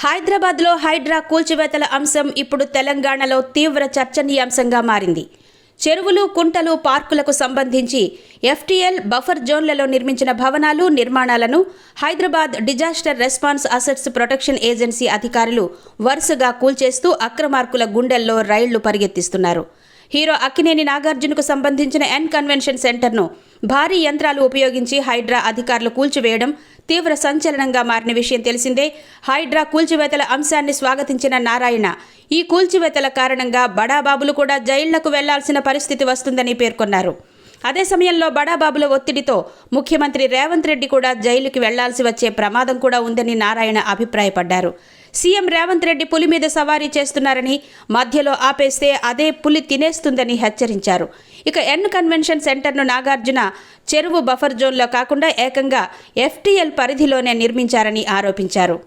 హైదరాబాద్లో హైడ్రా కూల్చివేతల అంశం ఇప్పుడు తెలంగాణలో తీవ్ర చర్చనీయాంశంగా మారింది. చెరువులు, కుంటలు, పార్కులకు సంబంధించి ఎఫ్టీఎల్ బఫర్ జోన్లలో నిర్మించిన భవనాలు, నిర్మాణాలను Hyderabad disaster response assets protection agency అధికారులు వరుసగా కూల్చేస్తూ అక్రమార్కుల గుండెల్లో రైళ్లు పరిగెత్తిస్తున్నారు. హీరో అక్కినేని నాగార్జునకు సంబంధించిన ఎన్ కన్వెన్షన్ సెంటర్ను భారీ యంత్రాలు ఉపయోగించి హైడ్రా అధికారులు కూల్చివేయడం తీవ్ర సంచలనంగా మారిన విషయం తెలిసిందే. హైడ్రా కూల్చివేతల అంశాన్ని స్వాగతించిన నారాయణ, ఈ కూల్చివేతల కారణంగా బడాబాబులు కూడా జైళ్లకు వెళ్లాల్సిన పరిస్థితి వస్తుందని పేర్కొన్నారు. అదే సమయంలో బడాబాబుల ఒత్తిడితో ముఖ్యమంత్రి రేవంత్ రెడ్డి కూడా జైలుకి వెళ్లాల్సి వచ్చే ప్రమాదం కూడా ఉందని నారాయణ అభిప్రాయపడ్డారు. సీఎం రేవంత్ రెడ్డి పులి మీద సవారీ చేస్తున్నారని, మధ్యలో ఆపేస్తే అదే పులి తినేస్తుందని హెచ్చరించారు. ఇక ఎన్ కన్వెన్షన్ సెంటర్ను నాగార్జున చెరువు బఫర్ జోన్లో కాకుండా ఏకంగా ఎఫ్టీఎల్ పరిధిలోనే నిర్మించారని ఆరోపించారు.